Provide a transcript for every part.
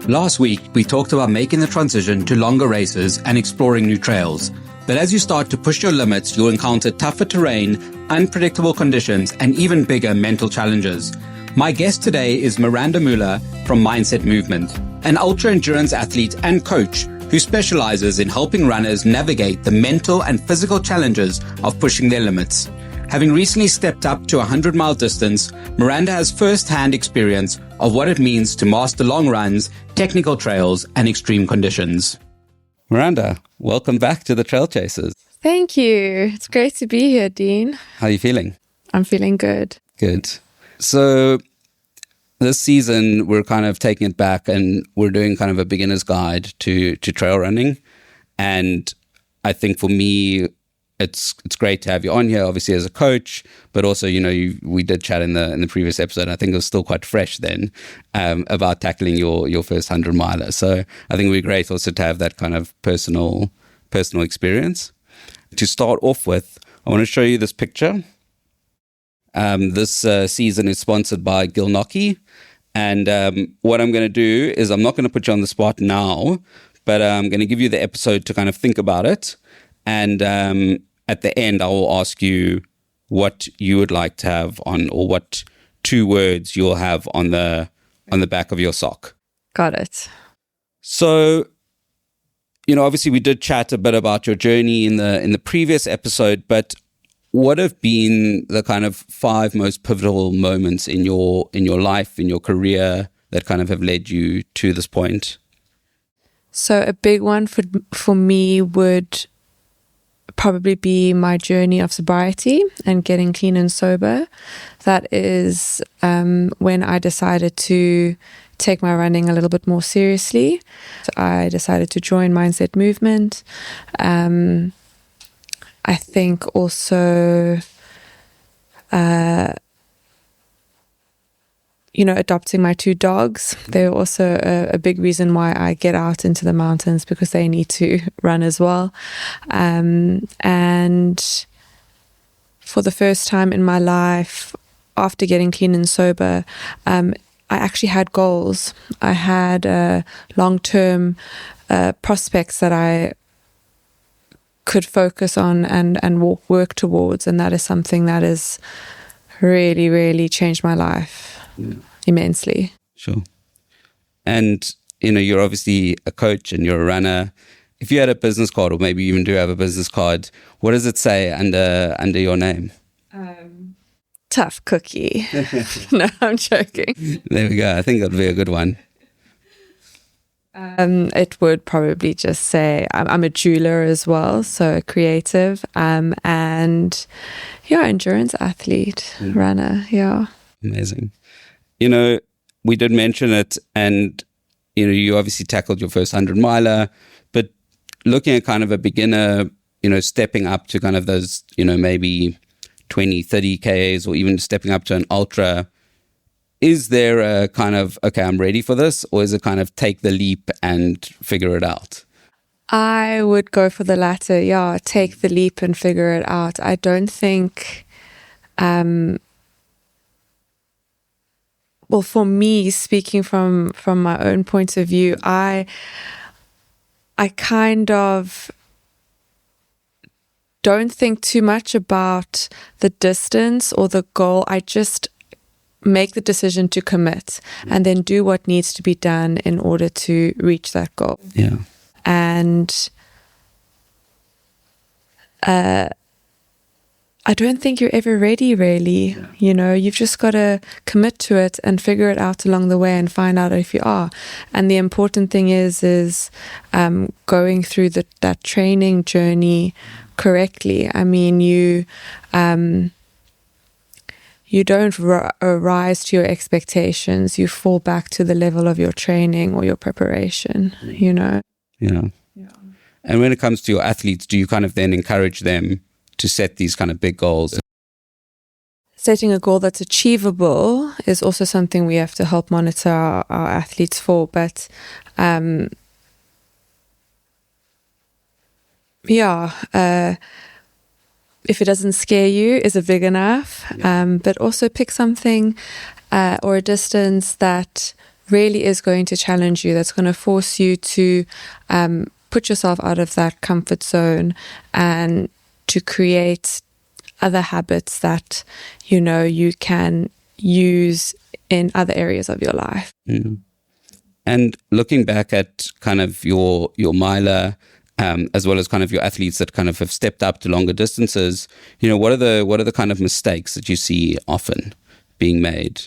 Last week, we talked about making the transition to longer races and exploring new trails. But as you start to push your limits, you'll encounter tougher terrain, unpredictable conditions, and even bigger mental challenges. My guest today is Maranda Muller from Mindset Movement, an ultra-endurance athlete and coach who specializes in helping runners navigate the mental and physical challenges of pushing their limits. Having recently stepped up to a 100-mile distance, Maranda has first-hand experience of what it means to master long runs, technical trails, and extreme conditions. Maranda, welcome back to the Trail Chasers. Thank you. It's great to be here, Dean. How are you feeling? I'm feeling good. Good. So this season, we're kind of taking it back and we're doing kind of a beginner's guide to trail running. And I think for me, it's great to have you on here, obviously as a coach, but also, we did chat in the previous episode. I think it was still quite fresh then about tackling your first 100 miler. So I think it would be great also to have that kind of personal experience. To start off with, I want to show you this picture. This season is sponsored by Gilnockie. And what I'm going to do is I'm not going to put you on the spot now, but I'm going to give you the episode to kind of think about it. And at the end, I will ask you what you would like to have on, or what 2 words you'll have on the back of your sock. Got it. So, obviously we did chat a bit about your journey in the previous episode, but what have been the kind of 5 most pivotal moments in your life, in your career, that kind of have led you to this point? So a big one for me would probably be my journey of sobriety and getting clean and sober. That is when I decided to take my running a little bit more seriously. So I decided to join Mindset Movement. I think also, adopting my 2 dogs. They're also a big reason why I get out into the mountains, because they need to run as well. And for the first time in my life, after getting clean and sober, I actually had goals. I had long-term prospects that I could focus on and work towards. And that is something that has really, really changed my life. Yeah. Immensely. Sure. And, you're obviously a coach and you're a runner. If you had a business card, or maybe you even do have a business card, what does it say under your name? Tough cookie. No, I'm joking. There we go. I think that'd be a good one. It would probably just say I'm a jeweler as well, so a creative, and endurance athlete, runner. Yeah. Amazing. We did mention it, and, you obviously tackled your first 100 miler, but looking at kind of a beginner, stepping up to kind of those, maybe 20, 30 Ks, or even stepping up to an ultra, is there a kind of, okay, I'm ready for this, or is it kind of take the leap and figure it out? I would go for the latter. Yeah, take the leap and figure it out. I don't think, well, for me, speaking from my own point of view, I kind of don't think too much about the distance or the goal. I just make the decision to commit and then do what needs to be done in order to reach that goal. Yeah. And I don't think you're ever ready, really. Yeah. You've just got to commit to it and figure it out along the way and find out if you are. And the important thing is going through that training journey correctly. I mean, you don't rise to your expectations. You fall back to the level of your training or your preparation, Yeah. And when it comes to your athletes, do you kind of then encourage them to set these kind of big goals? Setting a goal that's achievable is also something we have to help monitor our athletes for. But if it doesn't scare you, is it big enough? Yeah. But also pick something or a distance that really is going to challenge you, that's going to force you to put yourself out of that comfort zone and to create other habits that, you know, you can use in other areas of your life. Mm. And looking back at kind of your miler, as well as kind of your athletes that kind of have stepped up to longer distances, you know, what are the kind of mistakes that you see often being made?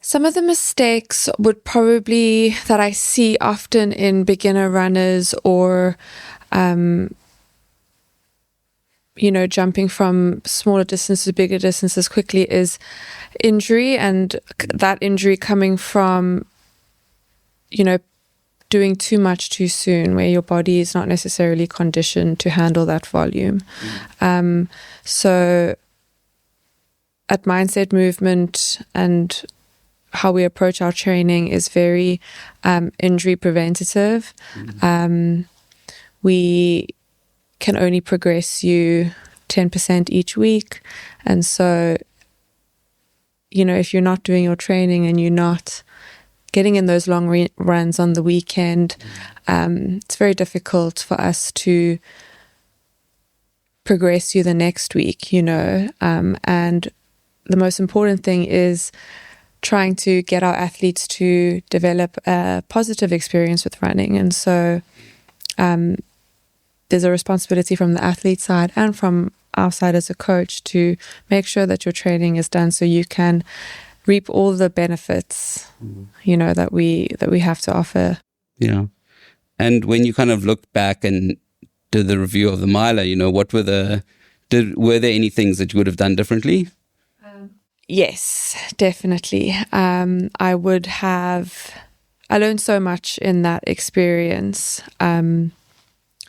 Some of the mistakes would probably that I see often in beginner runners or you know, jumping from smaller distances to bigger distances quickly is injury, and that injury coming from, you know, doing too much too soon, where your body is not necessarily conditioned to handle that volume. So at Mindset Movement and how we approach our training is very injury preventative. We can only progress you 10% each week. And so, you know, if you're not doing your training and you're not getting in those long runs on the weekend, it's very difficult for us to progress you the next week, you know. And the most important thing is trying to get our athletes to develop a positive experience with running. And so there's a responsibility from the athlete side and from our side as a coach to make sure that your training is done so you can reap all the benefits, you know, that we have to offer. Yeah. And when you kind of looked back and did the review of the miler, you know, what were there any things that you would have done differently? Yes, definitely. I learned so much in that experience.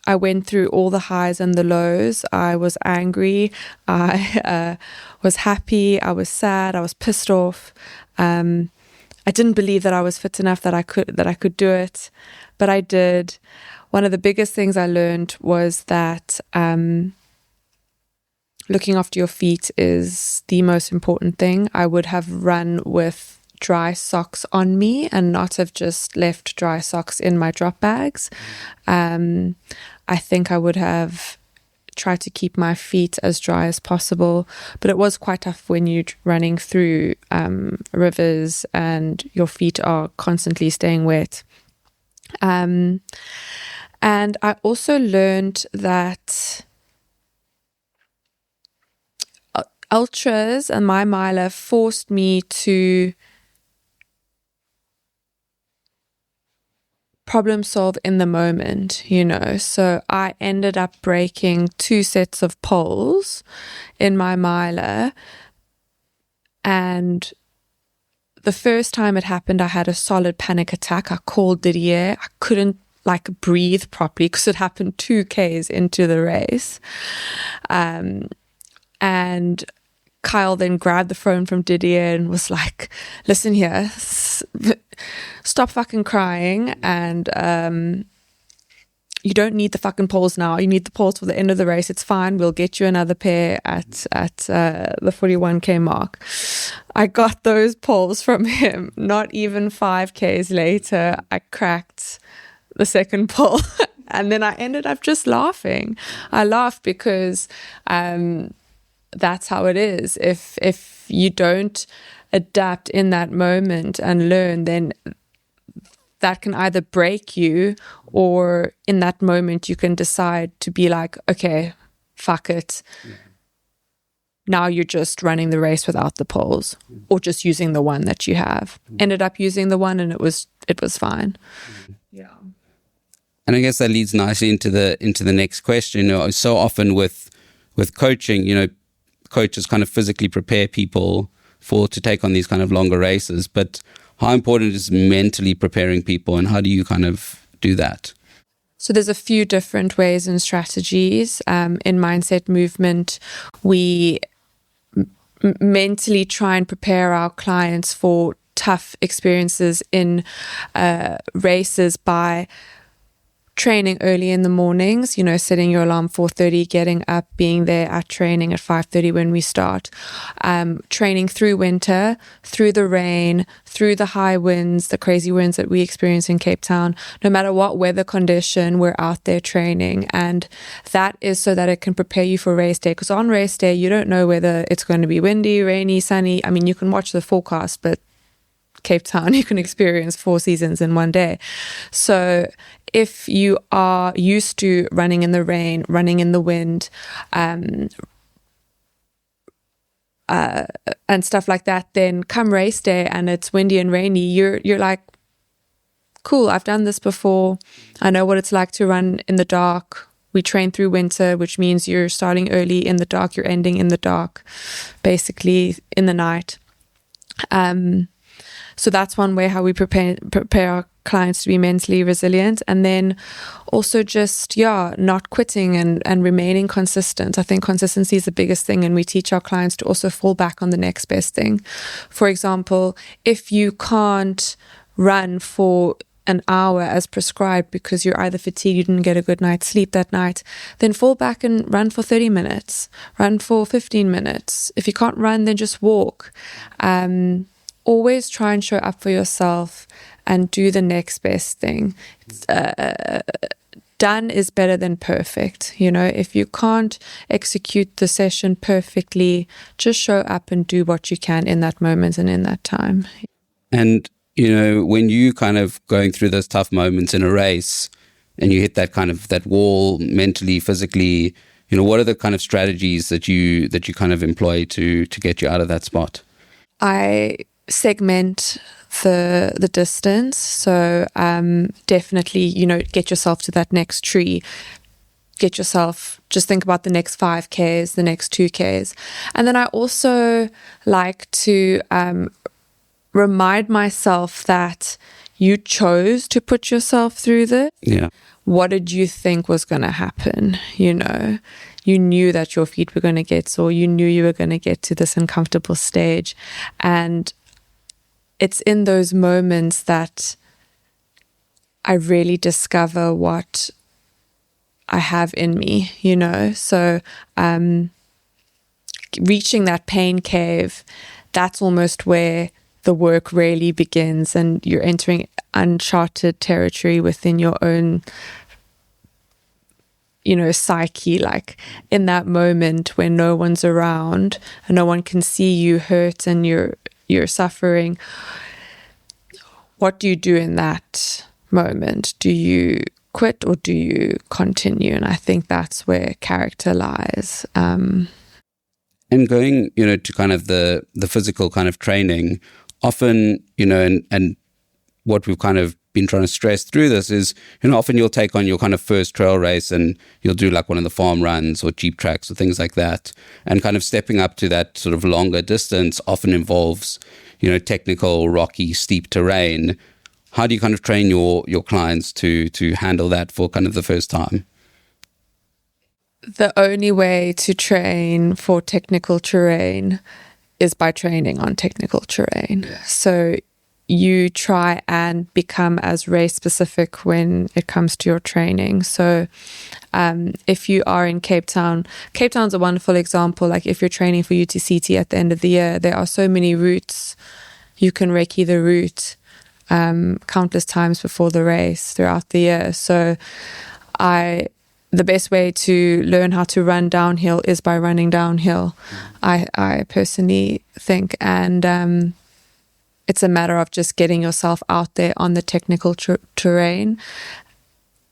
I went through all the highs and the lows. I was angry. I was happy. I was sad. I was pissed off. I didn't believe that I was fit enough that I could do it, but I did. One of the biggest things I learned was that looking after your feet is the most important thing. I would have run with dry socks on me and not have just left dry socks in my drop bags. I think I would have tried to keep my feet as dry as possible, but it was quite tough when you're running through rivers and your feet are constantly staying wet. And I also learned that ultras and my miler forced me to problem solve in the moment, you know. So I ended up breaking 2 sets of poles in my miler, and the first time it happened, I had a solid panic attack. I called Didier. I couldn't breathe properly because it happened 2Ks into the race. And Kyle then grabbed the phone from Didier and was like, listen here, stop fucking crying, and you don't need the fucking poles now. You need the poles for the end of the race. It's fine. We'll get you another pair at the 41K mark. I got those poles from him. Not even 5Ks later, I cracked the second pole. And then I ended up just laughing. I laughed because that's how it is. If you don't adapt in that moment and learn, then that can either break you, or in that moment you can decide to be like, okay, fuck it. Now you're just running the race without the poles, or just using the one that you have. Ended up using the one and it was fine. Yeah. And I guess that leads nicely into the next question. You know, so often with coaching, you know, coaches kind of physically prepare people to take on these kind of longer races, but how important is mentally preparing people, and how do you kind of do that? So there's a few different ways and strategies. In Mindset Movement, we mentally try and prepare our clients for tough experiences in races by training early in the mornings, setting your alarm 4:30, getting up, being there at training at 5:30 when we start. Training through winter, through the rain, through the high winds, the crazy winds that we experience in Cape Town. No matter what weather condition, we're out there training. And that is so that it can prepare you for race day. Because on race day, you don't know whether it's going to be windy, rainy, sunny. I mean, you can watch the forecast, but Cape Town, you can experience 4 seasons in one day. So if you are used to running in the rain, running in the wind, and stuff like that, then come race day and it's windy and rainy, you're like, cool, I've done this before. I know what it's like to run in the dark. We train through winter, which means you're starting early in the dark, you're ending in the dark, basically in the night. So that's one way how we prepare our clients to be mentally resilient. And then also just, not quitting and remaining consistent. I think consistency is the biggest thing, and we teach our clients to also fall back on the next best thing. For example, if you can't run for an hour as prescribed because you're either fatigued, you didn't get a good night's sleep that night, then fall back and run for 30 minutes, run for 15 minutes. If you can't run, then just walk. Always try and show up for yourself and do the next best thing. Done is better than perfect. If you can't execute the session perfectly, just show up and do what you can in that moment and in that time. And, when you kind of going through those tough moments in a race and you hit that kind of that wall mentally, physically, what are the kind of strategies that you kind of employ to get you out of that spot? I segment the distance. So definitely, get yourself to that next tree. Just think about the next 5Ks, the next 2Ks. And then I also like to remind myself that you chose to put yourself through this. Yeah. What did you think was going to happen? You knew that your feet were going to get sore. You knew you were going to get to this uncomfortable stage. And it's in those moments that I really discover what I have in me, So reaching that pain cave, that's almost where the work really begins, and you're entering uncharted territory within your own psyche, like in that moment when no one's around and no one can see you hurt and you're suffering. What do you do in that moment? Do you quit or do you continue? And I think that's where character lies. And going, to kind of the physical kind of training, often, and what we've kind of been trying to stress through this is, often you'll take on your kind of first trail race and you'll do like one of the farm runs or jeep tracks or things like that. And kind of stepping up to that sort of longer distance often involves, technical, rocky, steep terrain. How do you kind of train your clients to handle that for kind of the first time? The only way to train for technical terrain is by training on technical terrain. Yeah. So you try and become as race specific when it comes to your training. So if you are in Cape Town's a wonderful example. Like if you're training for UTCT at the end of the year, there are so many routes. You can recce the route countless times before the race throughout the year. So the best way to learn how to run downhill is by running downhill, I personally think. And it's a matter of just getting yourself out there on the technical terrain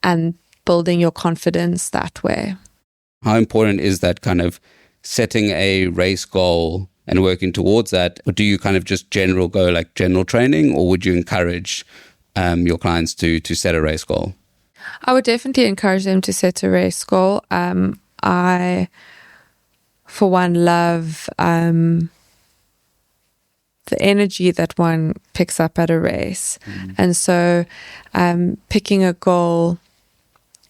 and building your confidence that way. How important is that kind of setting a race goal and working towards that? Or do you kind of just general training, or would you encourage your clients to set a race goal? I would definitely encourage them to set a race goal. I, for one, love the energy that one picks up at a race. And so picking a goal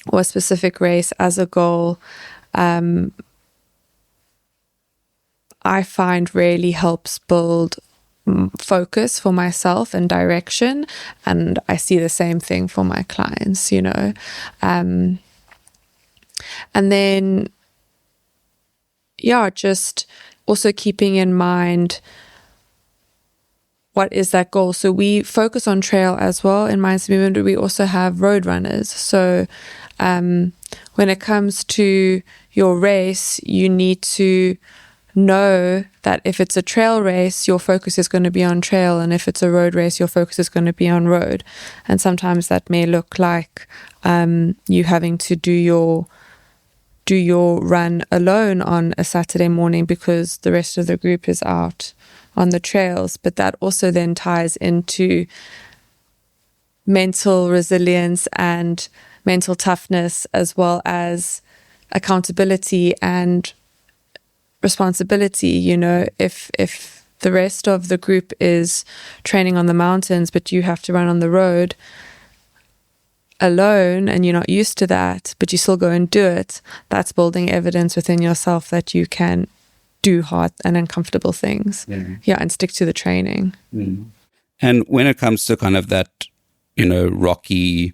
or a specific race as a goal, I find really helps build focus for myself and direction. And I see the same thing for my clients, you know. And then, yeah, just also keeping in mind what is that goal. So we focus on trail as well in Minds Movement, but we also have road runners. So when it comes to your race, you need to know that if it's a trail race, your focus is going to be on trail, and if it's a road race, your focus is going to be on road. And sometimes that may look like you having to do your run alone on a Saturday morning because the rest of the group is out on the trails. But that also then ties into mental resilience and mental toughness, as well as accountability and responsibility. You know, if the rest of the group is training on the mountains, but you have to run on the road alone and you're not used to that, but you still go and do it, that's building evidence within yourself that you can do hard and uncomfortable things. Yeah, and stick to the training. And when it comes to kind of that, you know, rocky,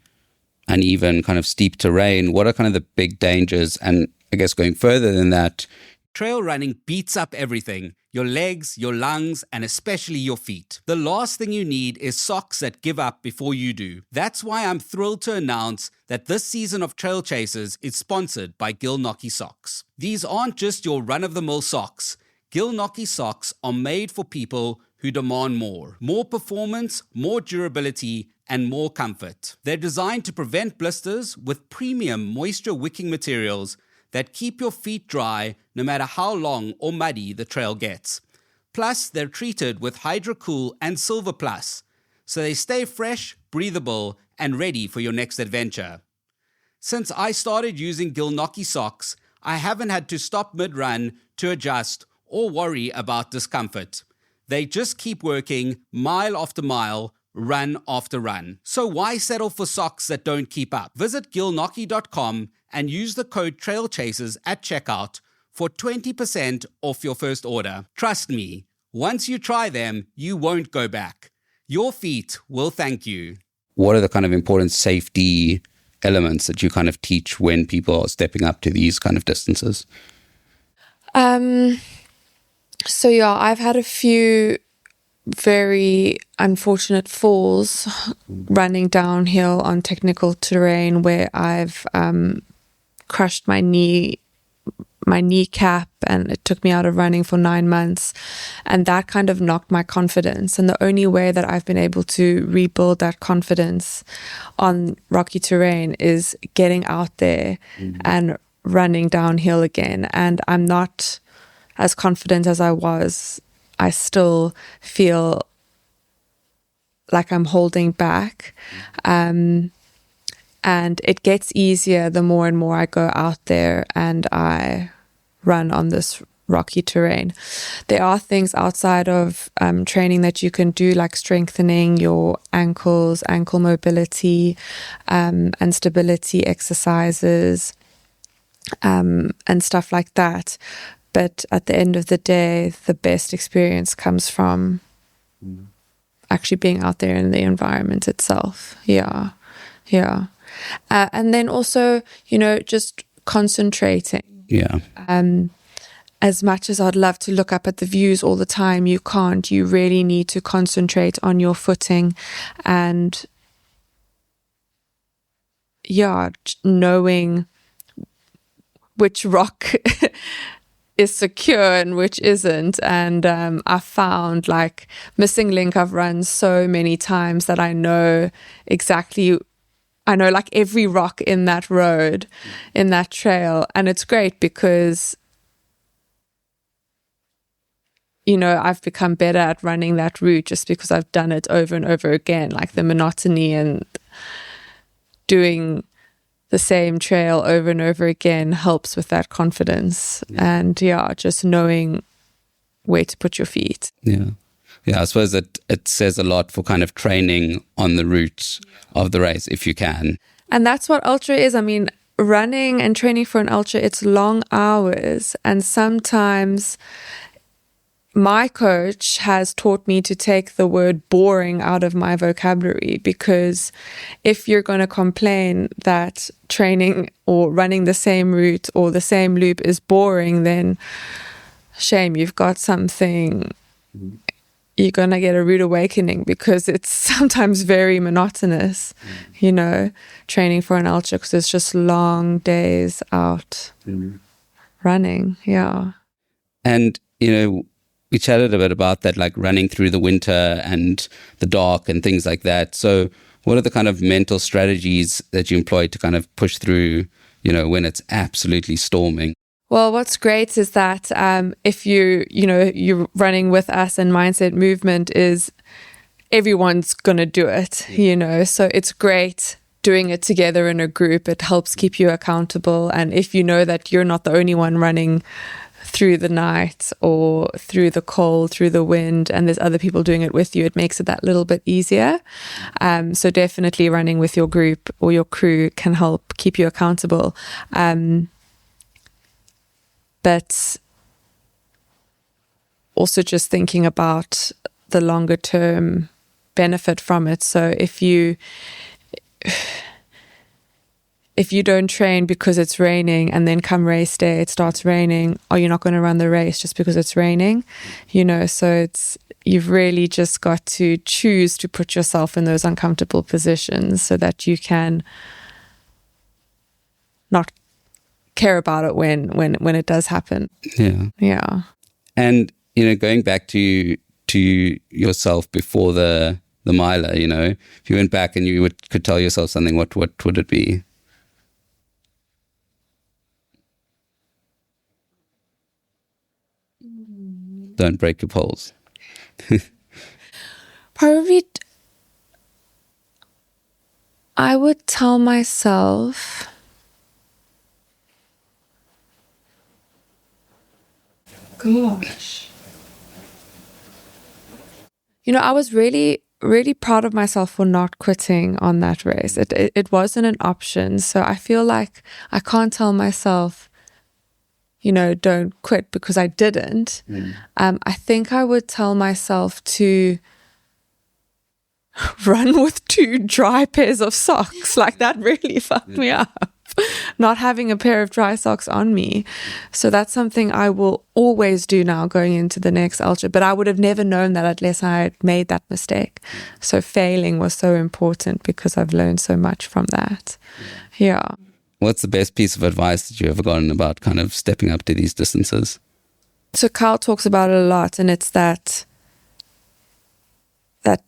uneven, kind of steep terrain, what are kind of the big dangers? And I guess going further than that, trail running beats up everything. Your legs, your lungs, and especially your feet. The last thing you need is socks that give up before you do. That's why I'm thrilled to announce that this season of Trail Chasers is sponsored by Gilnockie Socks. These aren't just your run-of-the-mill socks. Gilnockie socks are made for people who demand more. More performance, more durability, and more comfort. They're designed to prevent blisters with premium moisture-wicking materials that keep your feet dry no matter how long or muddy the trail gets. Plus, they're treated with HydroCool and Silver Plus, so they stay fresh, breathable, and ready for your next adventure. Since I started using Gilnockie socks, I haven't had to stop mid-run to adjust or worry about discomfort. They just keep working mile after mile, run after run. So why settle for socks that don't keep up? Visit gilnockie.com and use the code TRAILCHASERS at checkout for 20% off your first order. Trust me, once you try them, you won't go back. Your feet will thank you. What are the kind of important safety elements that you kind of teach when people are stepping up to these kind of distances? So yeah, I've had a few very unfortunate falls running downhill on technical terrain where I've crushed my kneecap, and it took me out of running for 9 months, and that kind of knocked my confidence. And the only way that I've been able to rebuild that confidence on rocky terrain is getting out there and running downhill again. And I'm not as confident as I was. I still feel like I'm holding back. And it gets easier the more and more I go out there and I run on this rocky terrain. There are things outside of training that you can do, like strengthening your ankles, ankle mobility, and stability exercises, and stuff like that. But at the end of the day, the best experience comes from actually being out there in the environment itself. Yeah. And then also, you know, just concentrating. Yeah. As much as I'd love to look up at the views all the time, you can't. You really need to concentrate on your footing and, knowing which rock is secure and which isn't. And I found, like, Missing Link, I've run so many times that I know like every rock in that road, in that trail. And it's great because, you know, I've become better at running that route just because I've done it over and over again. Like the monotony and doing the same trail over and over again helps with that confidence. And just knowing where to put your feet. Yeah, I suppose that it says a lot for kind of training on the route of the race, if you can. And that's what ultra is. I mean, running and training for an ultra, it's long hours. And sometimes my coach has taught me to take the word boring out of my vocabulary, because if you're going to complain that training or running the same route or the same loop is boring, then shame, you've got something, you're going to get a rude awakening, because it's sometimes very monotonous, training for an ultra, because it's just long days out running. Yeah. And, we chatted a bit about that, like running through the winter and the dark and things like that. So what are the kind of mental strategies that you employ to kind of push through, when it's absolutely storming? Well, what's great is that if you're running with us, and Mindset Movement is everyone's going to do it, so it's great doing it together in a group. It helps keep you accountable. And if you know that you're not the only one running through the night or through the cold, through the wind, and there's other people doing it with you, it makes it that little bit easier. So definitely running with your group or your crew can help keep you accountable. But also just thinking about the longer term benefit from it. So if you don't train because it's raining, and then come race day it starts raining, or you're not going to run the race just because it's raining, so you've really just got to choose to put yourself in those uncomfortable positions so that you can not care about it when it does happen. Yeah. And going back to yourself before the miler, if you went back and you could tell yourself something, what would it be? Don't break your poles. Probably I would tell myself, gosh, I was really, really proud of myself for not quitting on that race. It wasn't an option. So I feel like I can't tell myself, don't quit, because I didn't. I think I would tell myself to run with 2 dry pairs of socks. Like, that really fucked me up, not having a pair of dry socks on me. So that's something I will always do now going into the next ultra. But I would have never known that unless I had made that mistake. So failing was so important, because I've learned so much from that. Yeah. What's the best piece of advice that you've ever gotten about kind of stepping up to these distances? So Kyle talks about it a lot, and it's that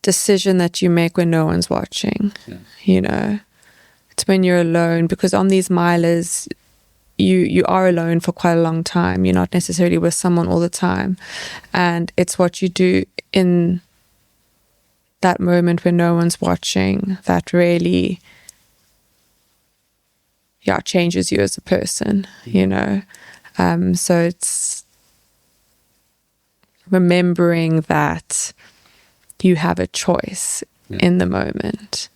decision that you make when no one's watching. It's when you're alone, because on these milers, you are alone for quite a long time. You're not necessarily with someone all the time. And it's what you do in that moment when no one's watching that really changes you as a person, so it's remembering that you have a choice in the moment.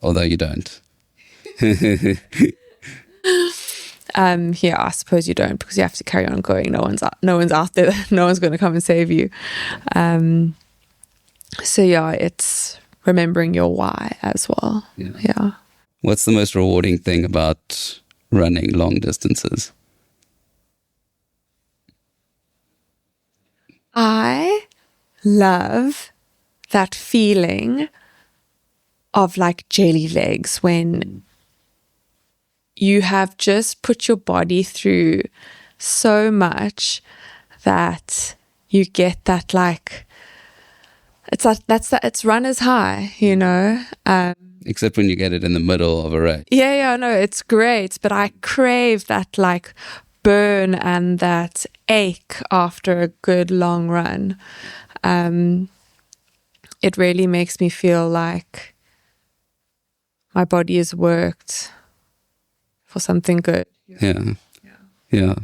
Although you don't. I suppose you don't, because you have to carry on going. No one's out there. No one's going to come and save you. It's remembering your why as well. Yeah. What's the most rewarding thing about running long distances? I love that feeling of like jelly legs when you have just put your body through so much that you get that, like, it's runner's high, Except when you get it in the middle of a race. Yeah, no, it's great. But I crave that, like, burn and that ache after a good long run. It really makes me feel like my body has worked for something good. Yeah.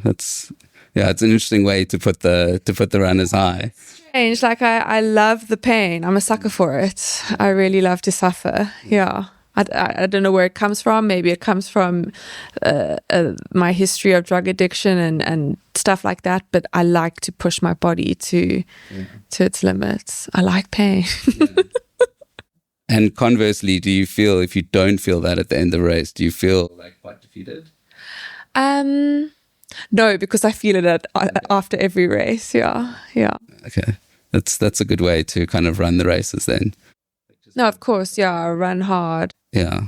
It's an interesting way to put the runners high. Strange, like I love the pain. I'm a sucker for it. I really love to suffer. Yeah, I don't know where it comes from. Maybe it comes from my history of drug addiction and stuff like that. But I like to push my body to its limits. I like pain. Yeah. And conversely, do you feel, if you don't feel that at the end of the race, do you feel like quite defeated? No, because I feel it after every race. Yeah. Okay, that's a good way to kind of run the races then. No, of course. Yeah, I run hard. Yeah.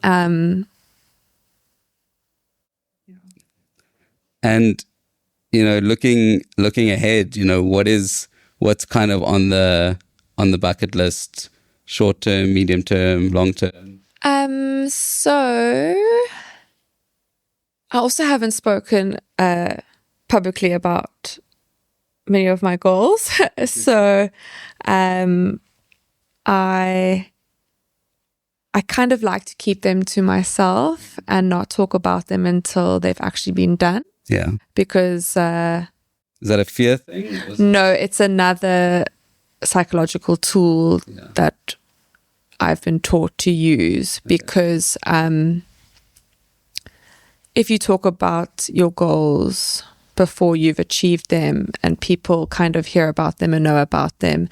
And looking ahead, what's kind of on the bucket list, short term, medium term, long term? So I also haven't spoken publicly about many of my goals. So I kind of like to keep them to myself and not talk about them until they've actually been done. Yeah. Because is that a fear thing? No, it's another psychological tool that I've been taught to use. Okay. Because if you talk about your goals before you've achieved them and people kind of hear about them and know about them,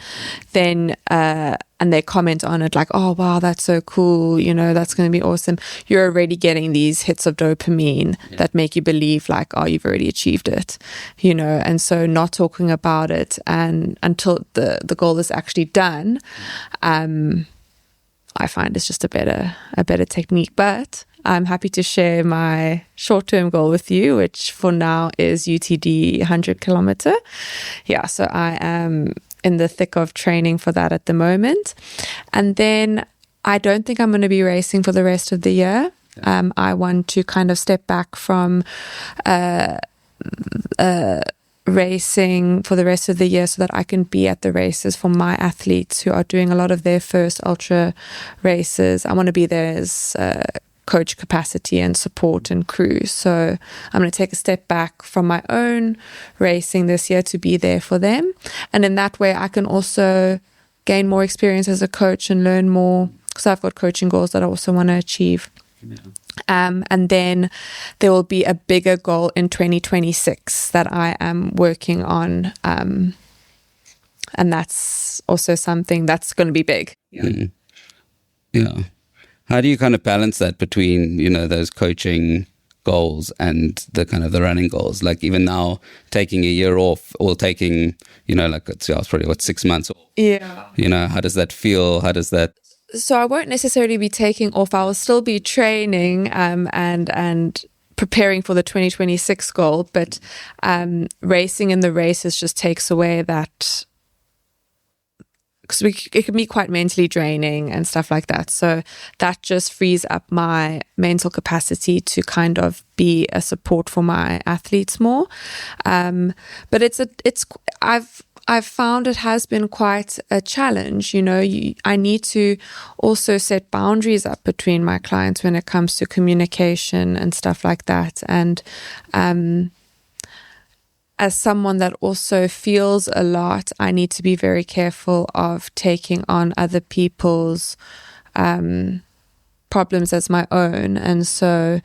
then and they comment on it like, oh wow, that's so cool, that's going to be awesome, you're already getting these hits of dopamine that make you believe like, oh, you've already achieved it, and so not talking about it and until the goal is actually done, I find it's just a better technique. But I'm happy to share my short-term goal with you, which for now is UTD 100 kilometer. Yeah, so I am in the thick of training for that at the moment. And then I don't think I'm going to be racing for the rest of the year. I want to kind of step back from racing for the rest of the year so that I can be at the races for my athletes who are doing a lot of their first ultra races. I want to be there as coach capacity and support and crew. So I'm going to take a step back from my own racing this year to be there for them. And in that way, I can also gain more experience as a coach and learn more, because I've got coaching goals that I also want to achieve. Yeah. And then there will be a bigger goal in 2026 that I am working on. And that's also something that's going to be big. Yeah. Yeah. How do you kind of balance that between, those coaching goals and the kind of the running goals? Like even now taking a year off or taking, it's probably 6 months off. Yeah. How does that feel? How does that... So I won't necessarily be taking off. I will still be training and preparing for the 2026 goal, but racing in the races just takes away that, because it can be quite mentally draining and stuff like that. So that just frees up my mental capacity to kind of be a support for my athletes more. But I've found it has been quite a challenge. I need to also set boundaries up between my clients when it comes to communication and stuff like that. And as someone that also feels a lot, I need to be very careful of taking on other people's problems as my own. And so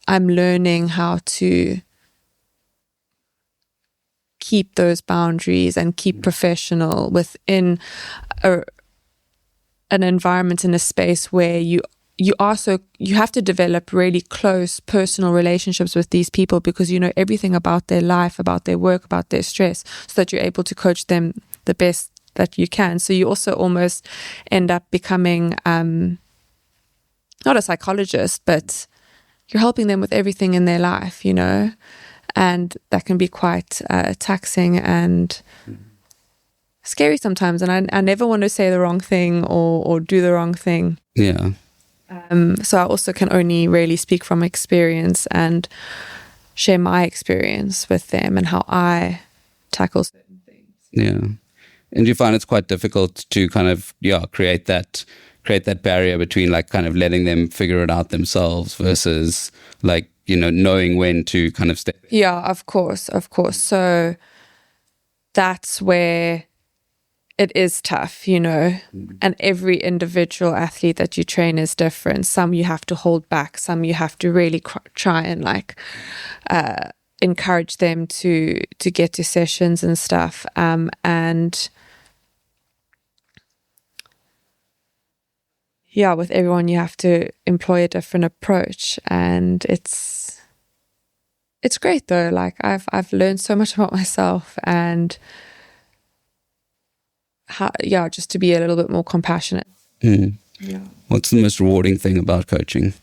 I'm learning how to keep those boundaries and keep professional within an environment, in a space where you have to develop really close personal relationships with these people, because you know everything about their life, about their work, about their stress, so that you're able to coach them the best that you can. So you also almost end up becoming not a psychologist, but you're helping them with everything in their life, and that can be quite taxing and scary sometimes. And I never want to say the wrong thing or do the wrong thing. Yeah. So I also can only really speak from experience and share my experience with them and how I tackle certain things. Yeah. And you find it's quite difficult to kind of, create that barrier between like kind of letting them figure it out themselves versus like, knowing when to kind of step in. Yeah, of course. So that's where it is tough, you know, and every individual athlete that you train is different. Some you have to hold back, some you have to really try and like encourage them to get to sessions and stuff. And yeah, with everyone you have to employ a different approach, and it's great though. Like I've learned so much about myself, and just to be a little bit more compassionate. Yeah. What's the most rewarding thing about coaching?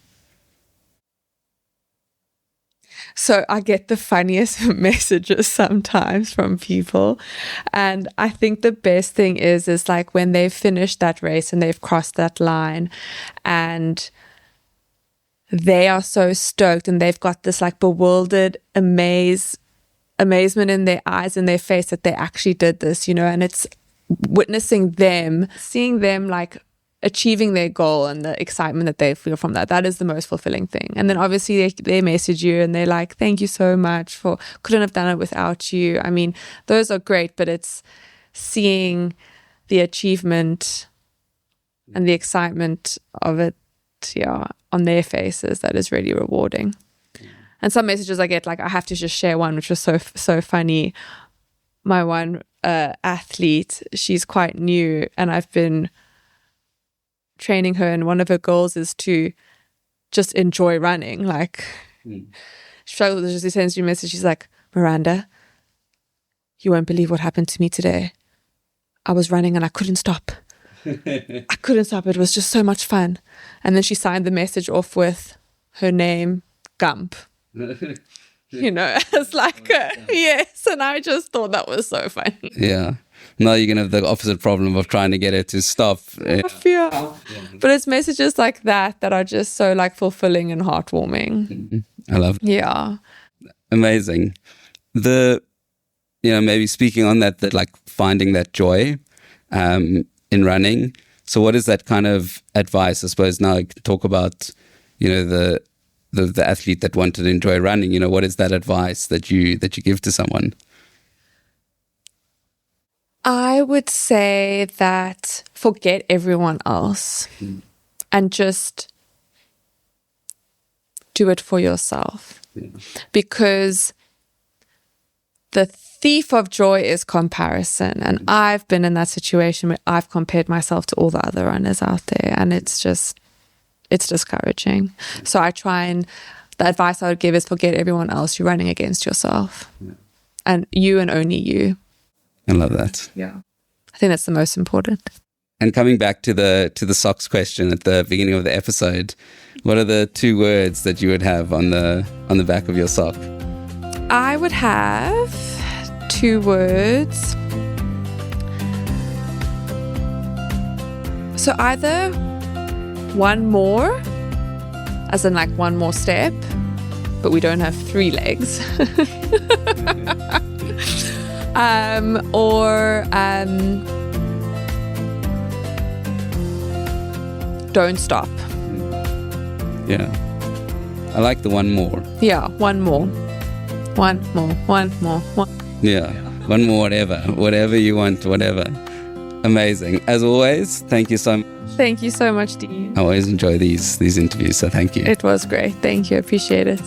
So I get the funniest messages sometimes from people, and I think the best thing is like when they've finished that race and they've crossed that line, and they are so stoked and they've got this like bewildered amazement in their eyes and their face that they actually did this, you know, and it's witnessing them, seeing them like achieving their goal and the excitement that they feel from that is the most fulfilling thing. And then obviously they message you and they're like, thank you so much couldn't have done it without you. I mean, those are great, but it's seeing the achievement and the excitement of it, on their faces that is really rewarding. And some messages I get, like I have to just share one, which was so funny. My one athlete, she's quite new, and I've been training her, and one of her goals is to just enjoy running. Like she sends you a message, she's like, Miranda, you won't believe what happened to me today. I was running and I couldn't stop. I couldn't stop. It was just so much fun. And then she signed the message off with her name, Gump. You know, it's like, yes. And I just thought that was so funny. Yeah. Now you're going to have the opposite problem of trying to get it to stop. Yeah. But it's messages like that are just so like fulfilling and heartwarming. I love it. Yeah. Amazing. Maybe speaking on that like finding that joy in running. So what is that kind of advice? I suppose now I can talk about, the athlete that wanted to enjoy running. What is that advice that you give to someone? I would say that forget everyone else and just do it for yourself. Because the thief of joy is comparison. And I've been in that situation where I've compared myself to all the other runners out there, and it's discouraging. So the advice I would give is forget everyone else. You're running against yourself. And you and only you. I love that. Yeah. I think that's the most important. And coming back to the socks question at the beginning of the episode, what are the 2 words that you would have on the back of your sock? I would have 2 words. So either one more, as in like one more step, but we don't have 3 legs. Or don't stop. Yeah. I like the one more. Yeah, one more. One more. Yeah, one more, whatever you want, whatever. Amazing. As always, thank you so much. Thank you so much, Dean. I always enjoy these interviews, so thank you. It was great. Thank you. Appreciate it.